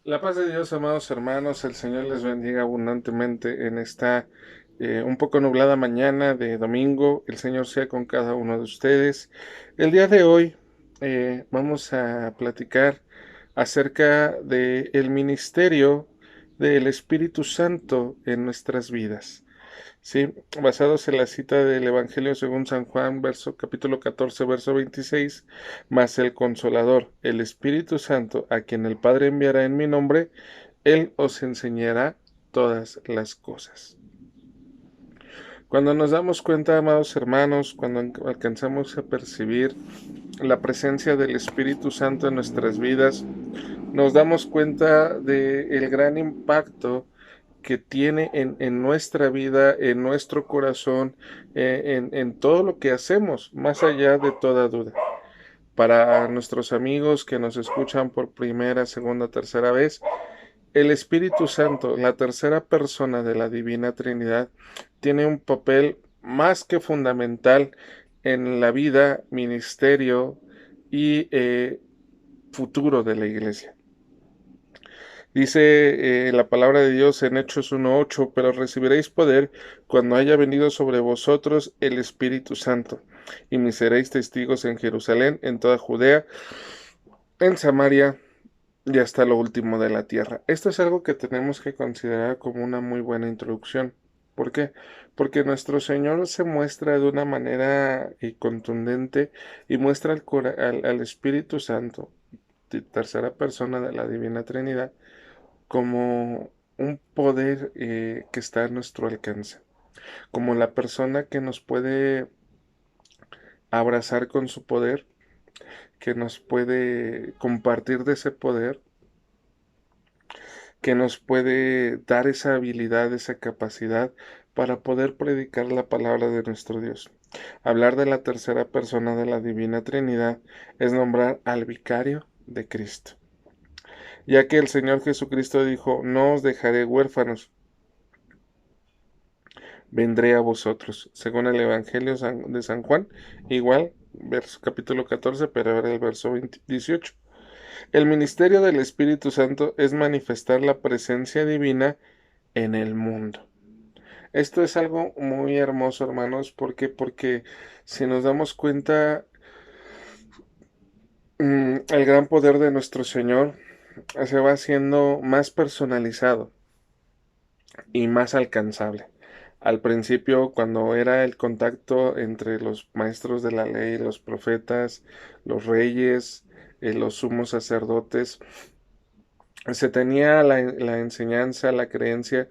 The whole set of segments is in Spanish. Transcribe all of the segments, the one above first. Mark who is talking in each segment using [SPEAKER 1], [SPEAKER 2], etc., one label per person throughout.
[SPEAKER 1] La paz de Dios, amados hermanos, el Señor les bendiga abundantemente en esta un poco nublada mañana de domingo. El Señor sea con cada uno de ustedes. El día de hoy vamos a platicar acerca del ministerio del Espíritu Santo en nuestras vidas. Sí, basados en la cita del Evangelio según San Juan, capítulo 14, verso 26, mas el Consolador, el Espíritu Santo, a quien el Padre enviará en mi nombre, él os enseñará todas las cosas. Cuando nos damos cuenta, amados hermanos, cuando alcanzamos a percibir la presencia del Espíritu Santo en nuestras vidas, nos damos cuenta del gran impacto que tiene en nuestra vida, en nuestro corazón, en todo lo que hacemos, más allá de toda duda. Para nuestros amigos que nos escuchan por primera, segunda, tercera vez, el Espíritu Santo, la tercera persona de la Divina Trinidad, tiene un papel más que fundamental en la vida, ministerio y futuro de la Iglesia. Dice la palabra de Dios en Hechos 1:8, pero recibiréis poder cuando haya venido sobre vosotros el Espíritu Santo, y me seréis testigos en Jerusalén, en toda Judea, en Samaria y hasta lo último de la tierra. Esto es algo que tenemos que considerar como una muy buena introducción. ¿Por qué? Porque nuestro Señor se muestra de una manera contundente y muestra al Espíritu Santo, tercera persona de la Divina Trinidad, como un poder que está a nuestro alcance, como la persona que nos puede abrazar con su poder, que nos puede compartir de ese poder, que nos puede dar esa habilidad, esa capacidad para poder predicar la palabra de nuestro Dios. Hablar de la tercera persona de la Divina Trinidad es nombrar al vicario de Cristo, ya que el Señor Jesucristo dijo, no os dejaré huérfanos, vendré a vosotros, según el Evangelio de San Juan, igual, capítulo 14, pero ahora el verso 18. El ministerio del Espíritu Santo es manifestar la presencia divina en el mundo. Esto es algo muy hermoso, hermanos, porque si nos damos cuenta, el gran poder de nuestro Señor se va haciendo más personalizado y más alcanzable. Al principio, cuando era el contacto entre los maestros de la ley, los profetas, los reyes, los sumos sacerdotes, se tenía la enseñanza, la creencia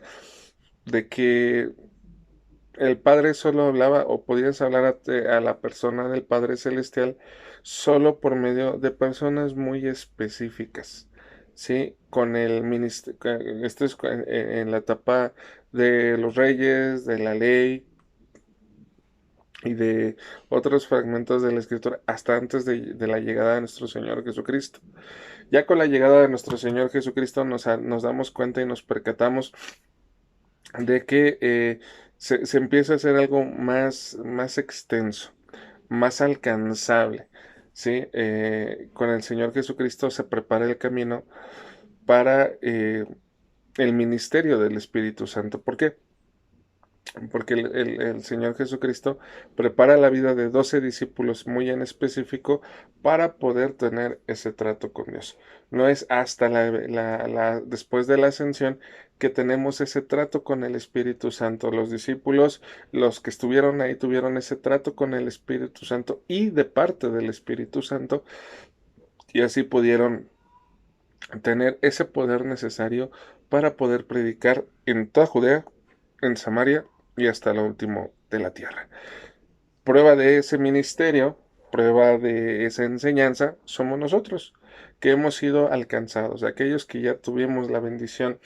[SPEAKER 1] de que el Padre solo hablaba o podías hablar a la persona del Padre Celestial solo por medio de personas muy específicas, ¿sí? Con el ministerio, esto es en la etapa de los reyes, de la ley y de otros fragmentos de la Escritura, hasta antes de la llegada de nuestro Señor Jesucristo. Ya con la llegada de nuestro Señor Jesucristo nos damos cuenta y nos percatamos de que se empieza a hacer algo más extenso, más alcanzable, ¿sí? Con el Señor Jesucristo se prepara el camino para el ministerio del Espíritu Santo. ¿Por qué? Porque el Señor Jesucristo prepara la vida de 12 discípulos muy en específico para poder tener ese trato con Dios. No es hasta después de la ascensión que tenemos ese trato con el Espíritu Santo. Los discípulos, los que estuvieron ahí, tuvieron ese trato con el Espíritu Santo y de parte del Espíritu Santo, y así pudieron tener ese poder necesario para poder predicar en toda Judea, en Samaria y hasta lo último de la tierra. Prueba de ese ministerio, prueba de esa enseñanza, somos nosotros, que hemos sido alcanzados, aquellos que ya tuvimos la bendición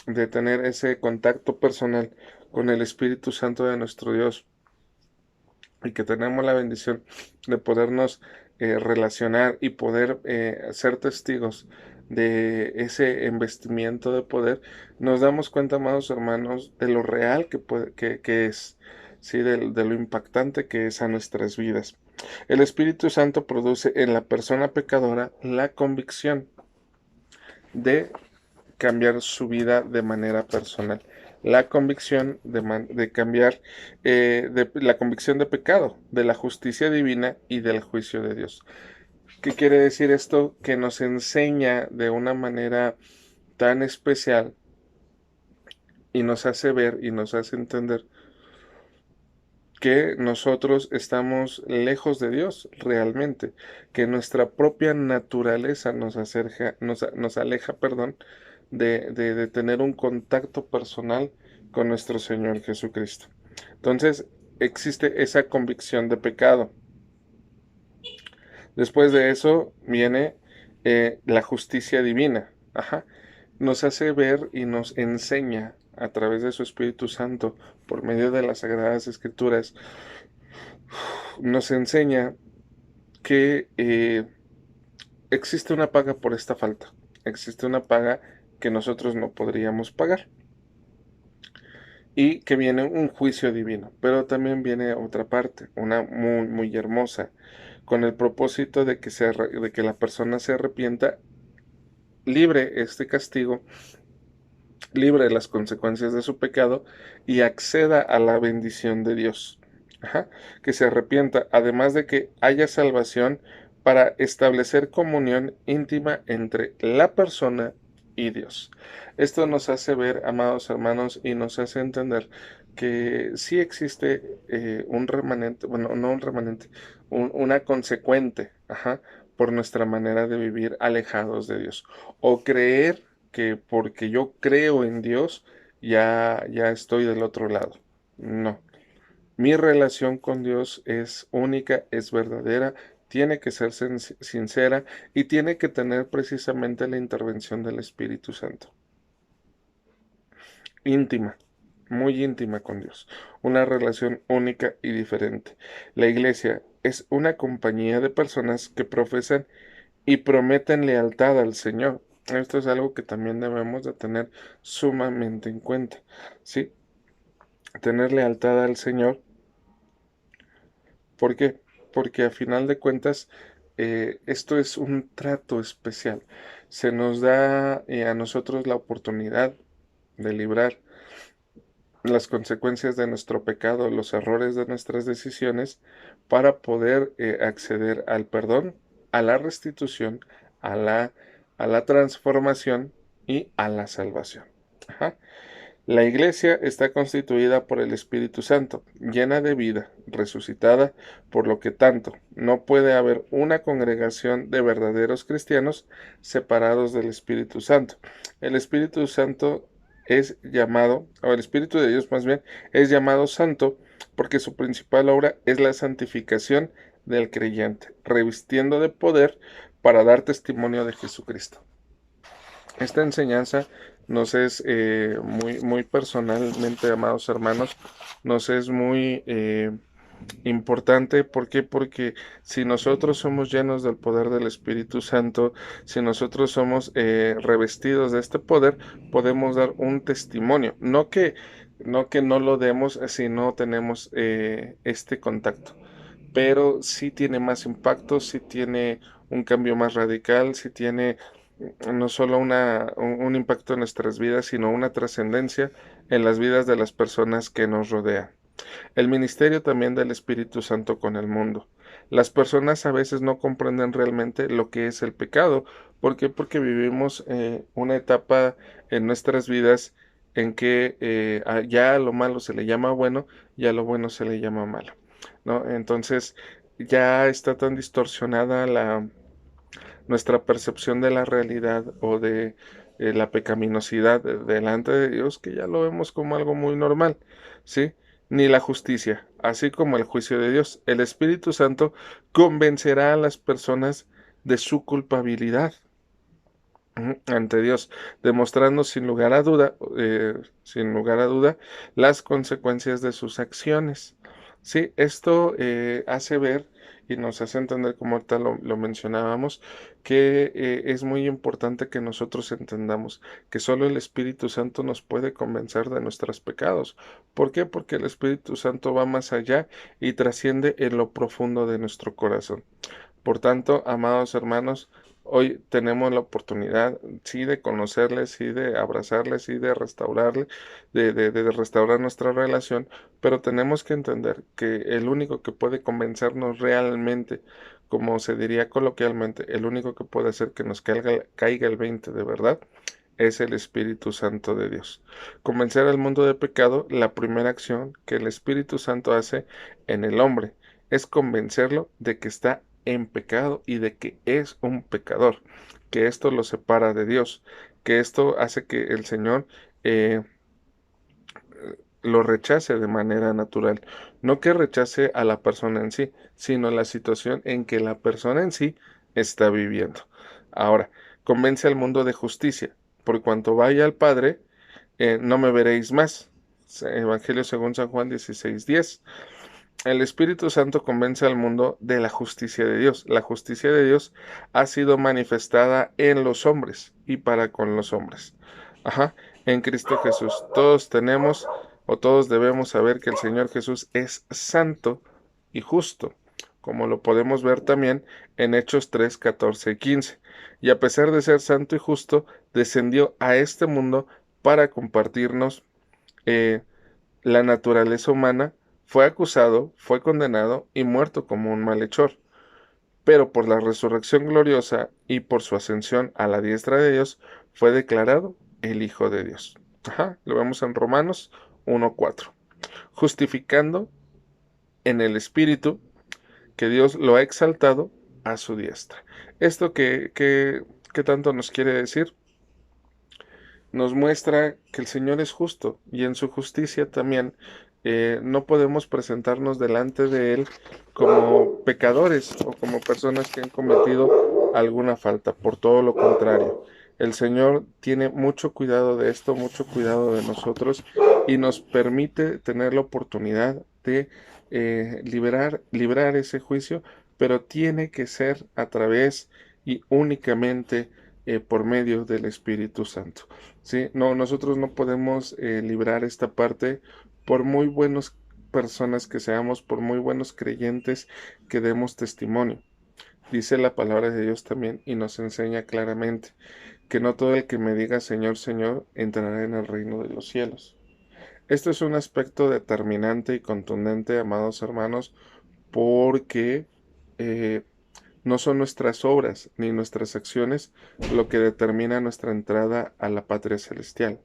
[SPEAKER 1] de tener ese contacto personal con el Espíritu Santo de nuestro Dios y que tenemos la bendición de podernos relacionar y poder ser testigos de ese investimiento de poder, nos damos cuenta, amados hermanos, de lo real que es, ¿sí? De lo impactante que es a nuestras vidas. El Espíritu Santo produce en la persona pecadora la convicción de cambiar su vida de manera personal. La convicción de cambiar, la convicción de pecado, de la justicia divina y del juicio de Dios. ¿Qué quiere decir esto? Que nos enseña de una manera tan especial y nos hace ver y nos hace entender que nosotros estamos lejos de Dios realmente, que nuestra propia naturaleza nos aleja, perdón, de tener un contacto personal con nuestro Señor Jesucristo. Entonces, existe esa convicción de pecado. Después de eso viene la justicia divina. Ajá. Nos hace ver y nos enseña a través de su Espíritu Santo, por medio de las Sagradas Escrituras, nos enseña que existe una paga por esta falta. Existe una paga que nosotros no podríamos pagar. Y que viene un juicio divino. Pero también viene otra parte, una muy, muy hermosa, con el propósito de que la persona se arrepienta, libre este castigo, libre de las consecuencias de su pecado y acceda a la bendición de Dios. Ajá. Que se arrepienta, además de que haya salvación para establecer comunión íntima entre la persona y Dios. Esto nos hace ver, amados hermanos, y nos hace entender que sí existe un remanente, bueno, no un remanente, una consecuente, ajá, por nuestra manera de vivir alejados de Dios. O creer que porque yo creo en Dios, ya estoy del otro lado. No. Mi relación con Dios es única, es verdadera, tiene que ser sincera y tiene que tener precisamente la intervención del Espíritu Santo. Íntima, muy íntima con Dios. Una relación única y diferente. La iglesia es una compañía de personas que profesan y prometen lealtad al Señor. Esto es algo que también debemos de tener sumamente en cuenta, ¿sí? Tener lealtad al Señor. ¿Por qué? Porque a final de cuentas esto es un trato especial. Se nos da a nosotros la oportunidad de librar las consecuencias de nuestro pecado, los errores de nuestras decisiones, para poder acceder al perdón, a la restitución, a la transformación y a la salvación. Ajá. La iglesia está constituida por el Espíritu Santo, llena de vida, resucitada, por lo que tanto no puede haber una congregación de verdaderos cristianos separados del Espíritu Santo. El Espíritu Santo es llamado, o el Espíritu de Dios más bien, es llamado santo porque su principal obra es la santificación del creyente, revistiendo de poder para dar testimonio de Jesucristo. Esta enseñanza nos es muy personalmente, amados hermanos, nos es muy importante. ¿Por qué? Porque si nosotros somos llenos del poder del Espíritu Santo, si nosotros somos revestidos de este poder, podemos dar un testimonio. No que no lo demos si no tenemos este contacto, pero sí tiene más impacto, sí tiene un cambio más radical, sí tiene no solo un impacto en nuestras vidas, sino una trascendencia en las vidas de las personas que nos rodean. El ministerio también del Espíritu Santo con el mundo. Las personas a veces no comprenden realmente lo que es el pecado. ¿Por qué? Porque vivimos una etapa en nuestras vidas en que ya a lo malo se le llama bueno y a lo bueno se le llama malo, ¿no? Entonces ya está tan distorsionada nuestra percepción de la realidad o de la pecaminosidad delante de Dios, que ya lo vemos como algo muy normal, ¿sí? Ni la justicia, así como el juicio de Dios. El Espíritu Santo convencerá a las personas de su culpabilidad ante Dios, demostrando sin lugar a duda, las consecuencias de sus acciones. Sí, esto hace ver y nos hace entender, como ahorita lo mencionábamos, que es muy importante que nosotros entendamos que solo el Espíritu Santo nos puede convencer de nuestros pecados. ¿Por qué? Porque el Espíritu Santo va más allá y trasciende en lo profundo de nuestro corazón. Por tanto, amados hermanos, Hoy tenemos la oportunidad, sí, de conocerle, sí, de abrazarle, sí, de restaurarle, de restaurar nuestra relación, pero tenemos que entender que el único que puede convencernos realmente, como se diría coloquialmente, el único que puede hacer que nos caiga el 20 de verdad, es el Espíritu Santo de Dios. Convencer al mundo de pecado, la primera acción que el Espíritu Santo hace en el hombre es convencerlo de que está en pecado y de que es un pecador, que esto lo separa de Dios, que esto hace que el Señor eh, lo rechace de manera natural. No que rechace a la persona en sí, sino la situación en que la persona en sí está viviendo. Ahora, convence al mundo de justicia. Por cuanto vaya al Padre, no me veréis más. Evangelio según San Juan 16:10. El Espíritu Santo convence al mundo de la justicia de Dios. La justicia de Dios ha sido manifestada en los hombres y para con los hombres. Ajá, en Cristo Jesús. Todos tenemos o todos debemos saber que el Señor Jesús es santo y justo, como lo podemos ver también en Hechos 3, 14 y 15. Y a pesar de ser santo y justo, descendió a este mundo para compartirnos eh, la naturaleza humana, fue acusado, fue condenado y muerto como un malhechor. Pero por la resurrección gloriosa y por su ascensión a la diestra de Dios, fue declarado el Hijo de Dios. Ajá, lo vemos en Romanos 1:4. Justificando en el Espíritu que Dios lo ha exaltado a su diestra. ¿Esto qué tanto nos quiere decir? Nos muestra que el Señor es justo y en su justicia también no podemos presentarnos delante de Él como pecadores o como personas que han cometido alguna falta, por todo lo contrario. El Señor tiene mucho cuidado de esto, mucho cuidado de nosotros y nos permite tener la oportunidad de librar ese juicio, pero tiene que ser a través y únicamente por medio del Espíritu Santo. Sí, no, nosotros no podemos librar esta parte por muy buenas personas que seamos, por muy buenos creyentes que demos testimonio. Dice la palabra de Dios también y nos enseña claramente que no todo el que me diga Señor, Señor entrará en el reino de los cielos. Esto es un aspecto determinante y contundente, amados hermanos, porque eh, no son nuestras obras ni nuestras acciones lo que determina nuestra entrada a la patria celestial.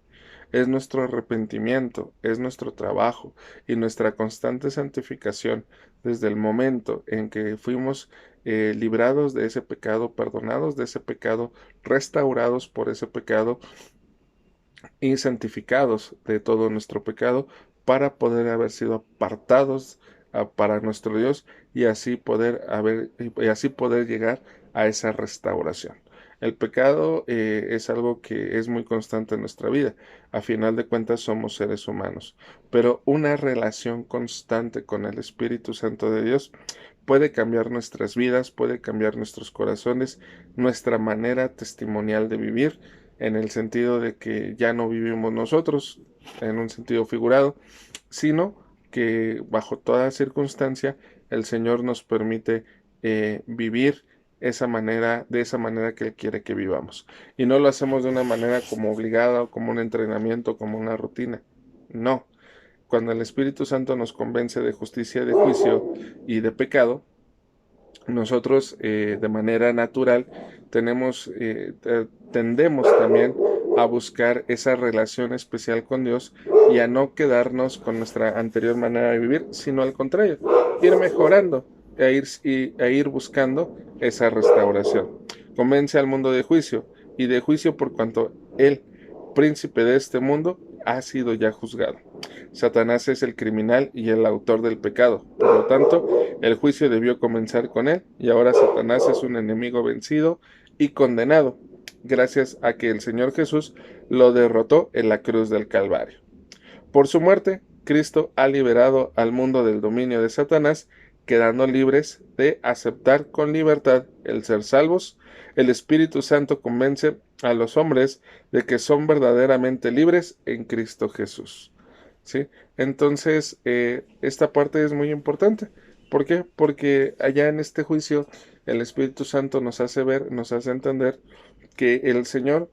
[SPEAKER 1] Es nuestro arrepentimiento, es nuestro trabajo y nuestra constante santificación desde el momento en que fuimos librados de ese pecado, perdonados de ese pecado, restaurados por ese pecado y santificados de todo nuestro pecado para poder haber sido apartados para nuestro Dios y así poder llegar a esa restauración. El pecado es algo que es muy constante en nuestra vida. A final de cuentas somos seres humanos, pero una relación constante con el Espíritu Santo de Dios puede cambiar nuestras vidas, puede cambiar nuestros corazones, nuestra manera testimonial de vivir, en el sentido de que ya no vivimos nosotros, en un sentido figurado, sino que bajo toda circunstancia el Señor nos permite vivir de esa manera que Él quiere que vivamos. Y no lo hacemos de una manera como obligada o como un entrenamiento, como una rutina. No. Cuando el Espíritu Santo nos convence de justicia, de juicio y de pecado, nosotros de manera natural tendemos también a buscar esa relación especial con Dios y a no quedarnos con nuestra anterior manera de vivir, sino al contrario, ir mejorando e ir buscando esa restauración. Convence al mundo de juicio y de juicio por cuanto el príncipe de este mundo ha sido ya juzgado. Satanás es el criminal y el autor del pecado. Por lo tanto, el juicio debió comenzar con él y ahora Satanás es un enemigo vencido y condenado, gracias a que el Señor Jesús lo derrotó en la cruz del Calvario. Por su muerte, Cristo ha liberado al mundo del dominio de Satanás, quedando libres de aceptar con libertad el ser salvos. El Espíritu Santo convence a los hombres de que son verdaderamente libres en Cristo Jesús. ¿Sí? Entonces, esta parte es muy importante. ¿Por qué? Porque allá en este juicio El Espíritu Santo nos hace ver, nos hace entender que el Señor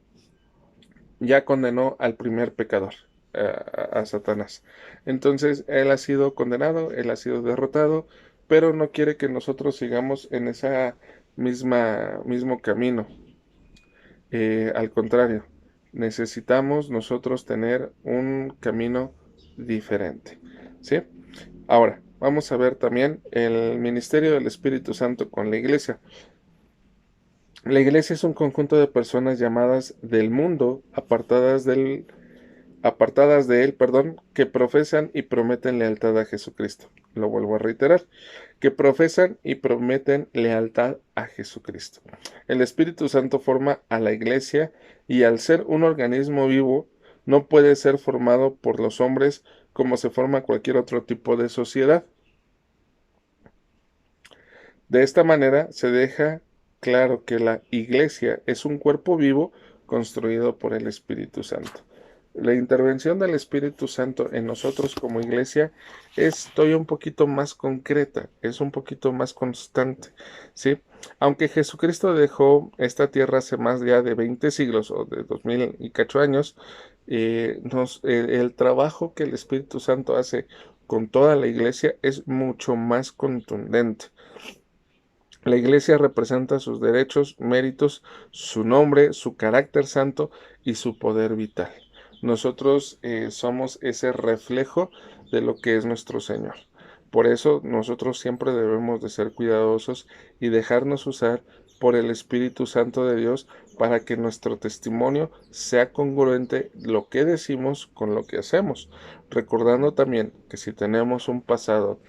[SPEAKER 1] ya condenó al primer pecador, a Satanás. Entonces, él ha sido condenado, él ha sido derrotado, pero no quiere que nosotros sigamos en esa mismo camino. Al contrario, necesitamos nosotros tener un camino diferente. ¿Sí? Ahora, vamos a ver también el ministerio del Espíritu Santo con la iglesia. La iglesia es un conjunto de personas llamadas del mundo, apartadas de él, perdón, que profesan y prometen lealtad a Jesucristo. Lo vuelvo a reiterar, que profesan y prometen lealtad a Jesucristo. El Espíritu Santo forma a la iglesia y al ser un organismo vivo, no puede ser formado por los hombres como se forma cualquier otro tipo de sociedad. De esta manera se deja claro que la iglesia es un cuerpo vivo construido por el Espíritu Santo. La intervención del Espíritu Santo en nosotros como iglesia es todavía un poquito más concreta, es un poquito más constante, ¿sí? Aunque Jesucristo dejó esta tierra hace más ya de 20 siglos o de 2000 y cacho años, el trabajo que el Espíritu Santo hace con toda la iglesia es mucho más contundente. La iglesia representa sus derechos, méritos, su nombre, su carácter santo y su poder vital. Nosotros somos ese reflejo de lo que es nuestro Señor. Por eso nosotros siempre debemos de ser cuidadosos y dejarnos usar por el Espíritu Santo de Dios para que nuestro testimonio sea congruente lo que decimos con lo que hacemos. Recordando también que si tenemos un pasado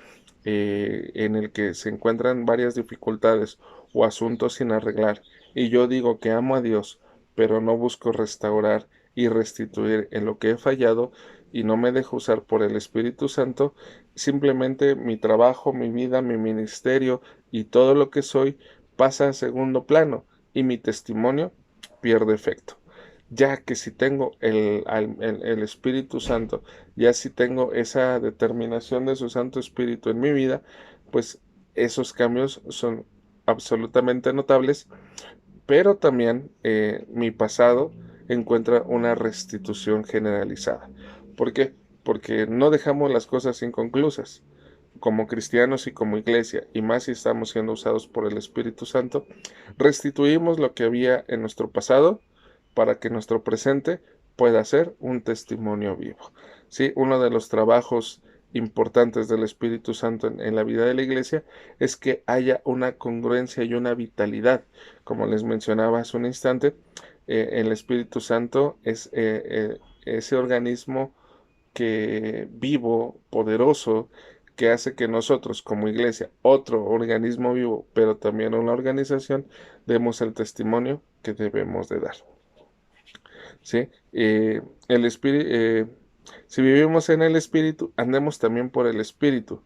[SPEAKER 1] en el que se encuentran varias dificultades o asuntos sin arreglar, y yo digo que amo a Dios, pero no busco restaurar y restituir en lo que he fallado y no me dejo usar por el Espíritu Santo, simplemente mi trabajo, mi vida, mi ministerio y todo lo que soy pasa a segundo plano y mi testimonio pierde efecto. Ya que si tengo el Espíritu Santo, ya si tengo esa determinación de su Santo Espíritu en mi vida, pues esos cambios son absolutamente notables, pero también mi pasado encuentra una restitución generalizada. ¿Por qué? Porque no dejamos las cosas inconclusas. Como cristianos y como iglesia, y más si estamos siendo usados por el Espíritu Santo, restituimos lo que había en nuestro pasado para que nuestro presente pueda ser un testimonio vivo. ¿Sí? Uno de los trabajos importantes del Espíritu Santo en la vida de la iglesia es que haya una congruencia y una vitalidad. Como les mencionaba hace un instante, el Espíritu Santo es ese organismo que vivo, poderoso, que hace que nosotros como iglesia, otro organismo vivo, pero también una organización, demos el testimonio que debemos de dar. ¿Sí? El espíritu, si vivimos en el Espíritu, andemos también por el Espíritu.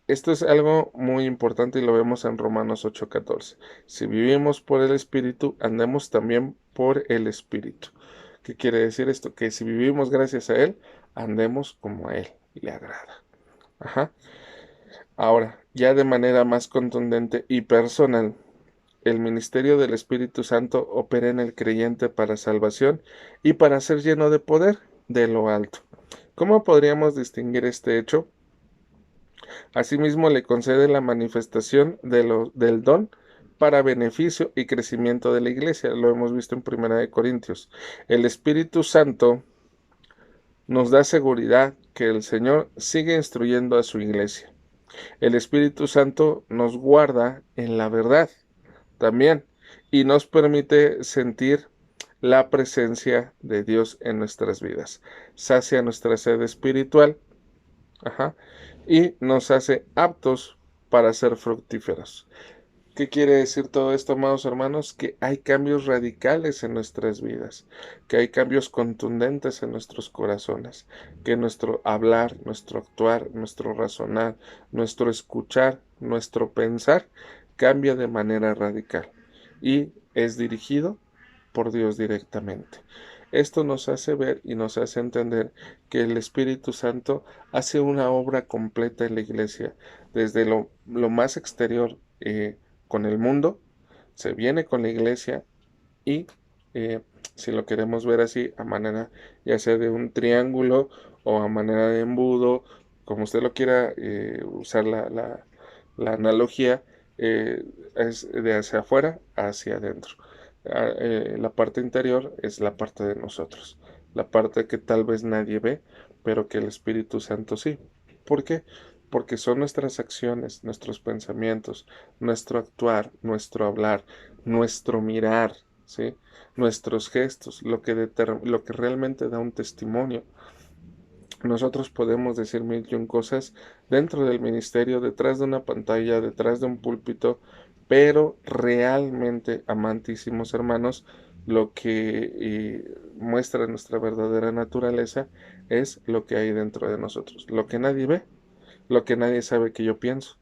[SPEAKER 1] Esto es algo muy importante y lo vemos en Romanos 8:14. Si vivimos por el Espíritu, andemos también por el Espíritu. ¿Qué quiere decir esto? Que si vivimos gracias a Él, andemos como a Él le agrada. Ajá. Ahora, ya de manera más contundente y personal, el ministerio del Espíritu Santo opera en el creyente para salvación y para ser lleno de poder de lo alto. ¿Cómo podríamos distinguir este hecho? Asimismo, le concede la manifestación del don para beneficio y crecimiento de la iglesia. Lo hemos visto en 1 Corintios. El Espíritu Santo nos da seguridad que el Señor sigue instruyendo a su iglesia. El Espíritu Santo nos guarda en la verdad también y nos permite sentir la presencia de Dios en nuestras vidas. Sacia nuestra sed espiritual, ajá, y nos hace aptos para ser fructíferos. ¿Qué quiere decir todo esto, amados hermanos? Que hay cambios radicales en nuestras vidas, que hay cambios contundentes en nuestros corazones, que nuestro hablar, nuestro actuar, nuestro razonar, nuestro escuchar, nuestro pensar cambia de manera radical y es dirigido por Dios directamente. Esto nos hace ver y nos hace entender que el Espíritu Santo hace una obra completa en la iglesia, desde lo más exterior con el mundo, se viene con la iglesia y eh, si lo queremos ver así, a manera ya sea de un triángulo o a manera de embudo, como usted lo quiera usar la analogía, eh, es de hacia afuera hacia adentro. La parte interior es la parte de nosotros, la parte que tal vez nadie ve, pero que el Espíritu Santo sí. ¿Por qué? Porque son nuestras acciones, nuestros pensamientos, nuestro actuar, nuestro hablar, nuestro mirar, ¿sí? Nuestros gestos, lo que realmente da un testimonio. Nosotros podemos decir mil y un cosas dentro del ministerio, detrás de una pantalla, detrás de un púlpito, pero realmente, amantísimos hermanos, lo que muestra nuestra verdadera naturaleza es lo que hay dentro de nosotros. Lo que nadie ve, lo que nadie sabe que yo pienso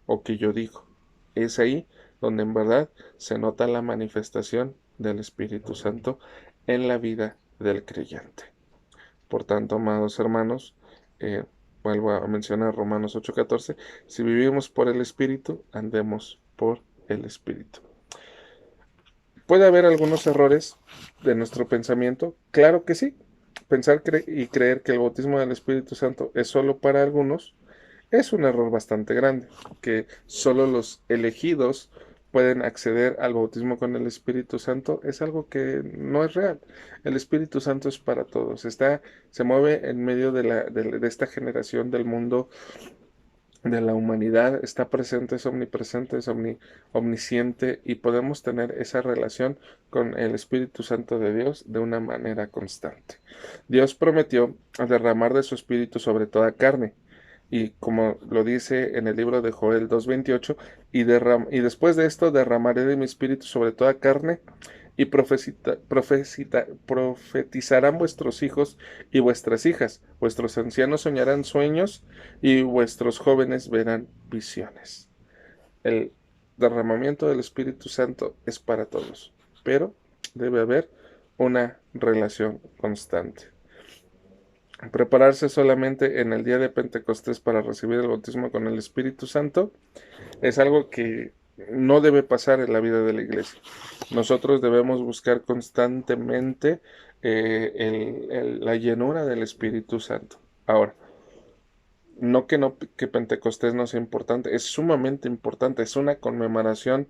[SPEAKER 1] o que yo digo. Es ahí donde en verdad se nota la manifestación del Espíritu Santo en la vida del creyente. Por tanto, amados hermanos, eh, vuelvo a mencionar Romanos 8:14, si vivimos por el Espíritu, andemos por el Espíritu. ¿Puede haber algunos errores de nuestro pensamiento? Claro que sí. Pensar y creer que el bautismo del Espíritu Santo es solo para algunos es un error bastante grande, que solo los elegidos pueden acceder al bautismo con el Espíritu Santo es algo que no es real. El Espíritu Santo es para todos. Se mueve en medio de esta generación del mundo, de la humanidad, está presente, es omnipresente, es omnisciente y podemos tener esa relación con el Espíritu Santo de Dios de una manera constante. Dios prometió derramar de su Espíritu sobre toda carne. Y como lo dice en el libro de Joel 2:28, y después de esto derramaré de mi espíritu sobre toda carne, y profetizarán vuestros hijos y vuestras hijas, vuestros ancianos soñarán sueños, y vuestros jóvenes verán visiones. El derramamiento del Espíritu Santo es para todos, pero debe haber una relación constante. Prepararse solamente en el día de Pentecostés para recibir el bautismo con el Espíritu Santo es algo que no debe pasar en la vida de la iglesia. Nosotros debemos buscar constantemente la llenura del Espíritu Santo. Ahora, no que Pentecostés no sea importante, es sumamente importante, es una conmemoración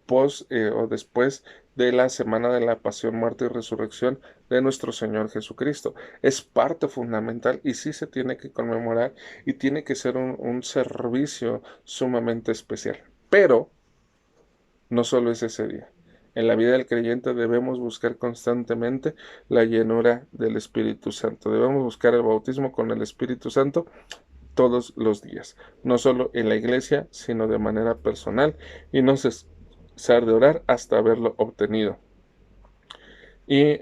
[SPEAKER 1] post o después de la semana de la pasión, muerte y resurrección de nuestro Señor Jesucristo. Es parte fundamental y sí se tiene que conmemorar y tiene que ser un servicio sumamente especial. Pero no solo es ese día. En la vida del creyente debemos buscar constantemente la llenura del Espíritu Santo. Debemos buscar el bautismo con el Espíritu Santo todos los días. No solo en la iglesia, sino de manera personal y no cesar de orar hasta haberlo obtenido. Y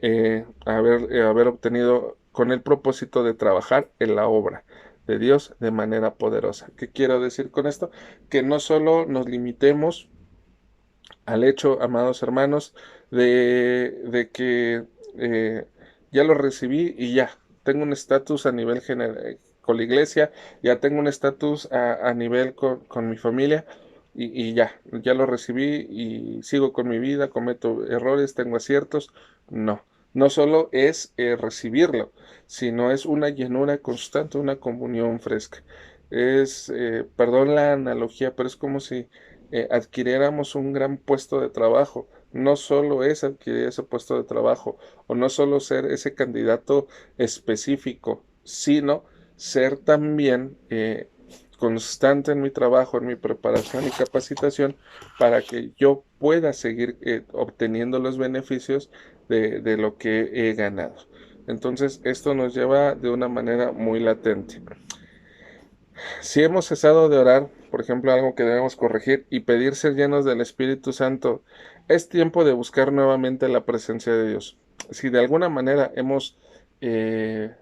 [SPEAKER 1] haber obtenido con el propósito de trabajar en la obra de Dios de manera poderosa. ¿Qué quiero decir con esto? Que no solo nos limitemos al hecho, amados hermanos, de que ya lo recibí y ya, tengo un estatus a nivel general con la iglesia, ya tengo un estatus a nivel con mi familia y ya lo recibí y sigo con mi vida, cometo errores, tengo aciertos. No, no solo es recibirlo, sino es una llenura constante, una comunión fresca. Perdón la analogía, pero es como si adquiriéramos un gran puesto de trabajo. No solo es adquirir ese puesto de trabajo o no solo ser ese candidato específico, sino ser también constante en mi trabajo, en mi preparación y capacitación para que yo pueda seguir obteniendo los beneficios de lo que he ganado. Entonces, esto nos lleva de una manera muy latente. Si hemos cesado de orar, por ejemplo, algo que debemos corregir y pedir ser llenos del Espíritu Santo, es tiempo de buscar nuevamente la presencia de Dios. Si de alguna manera hemos eh,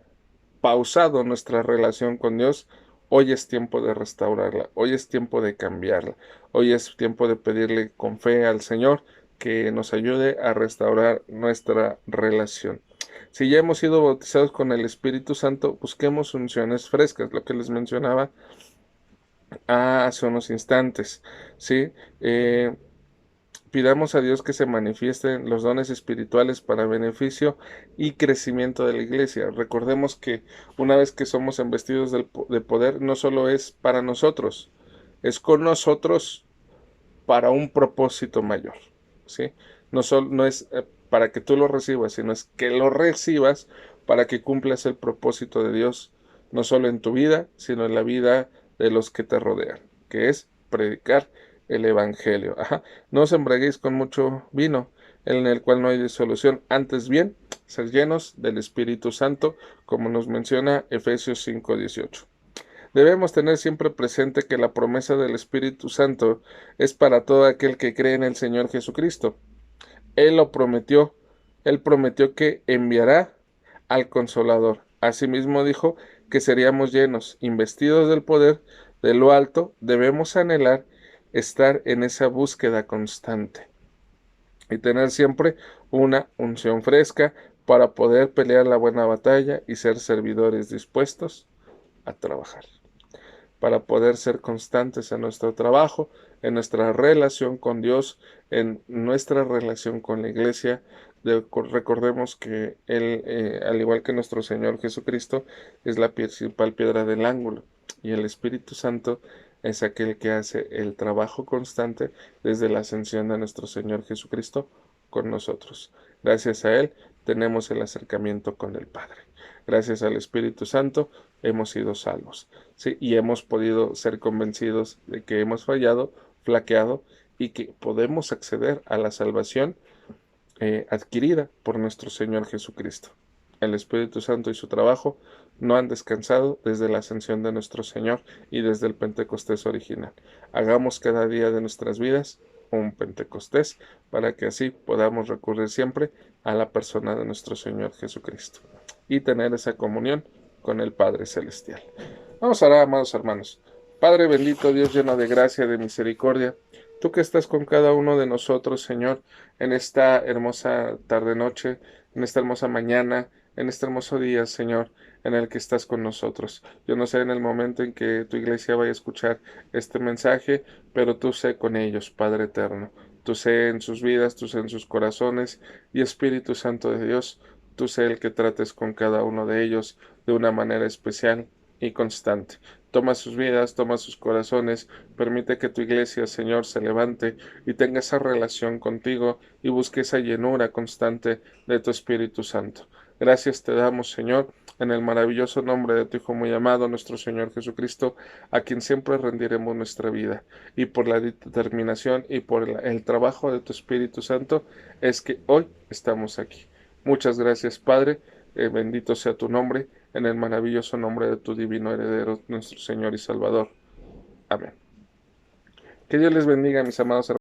[SPEAKER 1] pausado nuestra relación con Dios, hoy es tiempo de restaurarla, hoy es tiempo de cambiarla, hoy es tiempo de pedirle con fe al Señor que nos ayude a restaurar nuestra relación. Si ya hemos sido bautizados con el Espíritu Santo, busquemos unciones frescas, lo que les mencionaba hace unos instantes, ¿sí? Pidamos a Dios que se manifiesten los dones espirituales para beneficio y crecimiento de la iglesia. Recordemos que una vez que somos embestidos de poder, no solo es para nosotros, es con nosotros para un propósito mayor, ¿sí? No es para que tú lo recibas, sino es que lo recibas para que cumplas el propósito de Dios, no solo en tu vida, sino en la vida de los que te rodean, que es predicar el Evangelio. Ajá. No os embriaguéis con mucho vino, en el cual no hay disolución, antes bien, ser llenos del Espíritu Santo, como nos menciona Efesios 5:18. Debemos tener siempre presente que la promesa del Espíritu Santo es para todo aquel que cree en el Señor Jesucristo. Él lo prometió, Él prometió que enviará al Consolador. Asimismo dijo que seríamos llenos, investidos del poder de lo alto. Debemos anhelar estar en esa búsqueda constante y tener siempre una unción fresca para poder pelear la buena batalla y ser servidores dispuestos a trabajar, para poder ser constantes en nuestro trabajo, en nuestra relación con Dios, en nuestra relación con la iglesia. Recordemos que Él, al igual que nuestro Señor Jesucristo, es la principal piedra del ángulo y el Espíritu Santo es aquel que hace el trabajo constante desde la ascensión de nuestro Señor Jesucristo con nosotros. Gracias a Él tenemos el acercamiento con el Padre. Gracias al Espíritu Santo hemos sido salvos, ¿sí? Y hemos podido ser convencidos de que hemos fallado, flaqueado y que podemos acceder a la salvación adquirida por nuestro Señor Jesucristo. El Espíritu Santo y su trabajo no han descansado desde la ascensión de nuestro Señor y desde el Pentecostés original. Hagamos cada día de nuestras vidas un Pentecostés para que así podamos recurrir siempre a la persona de nuestro Señor Jesucristo y tener esa comunión con el Padre Celestial. Vamos a orar, amados hermanos. Padre bendito, Dios lleno de gracia, de misericordia, tú que estás con cada uno de nosotros, Señor, en esta hermosa tarde-noche, en esta hermosa mañana, en este hermoso día, Señor, en el que estás con nosotros. Yo no sé en el momento en que tu iglesia vaya a escuchar este mensaje, pero tú sé con ellos, Padre eterno. Tú sé en sus vidas, tú sé en sus corazones, y Espíritu Santo de Dios, tú sé el que trates con cada uno de ellos de una manera especial y constante. Toma sus vidas, toma sus corazones, permite que tu iglesia, Señor, se levante y tenga esa relación contigo y busque esa llenura constante de tu Espíritu Santo. Gracias te damos, Señor, en el maravilloso nombre de tu Hijo muy amado, nuestro Señor Jesucristo, a quien siempre rendiremos nuestra vida. Y por la determinación y por el trabajo de tu Espíritu Santo es que hoy estamos aquí. Muchas gracias, Padre. Bendito sea tu nombre, en el maravilloso nombre de tu divino heredero, nuestro Señor y Salvador. Amén. Que Dios les bendiga, mis amados hermanos.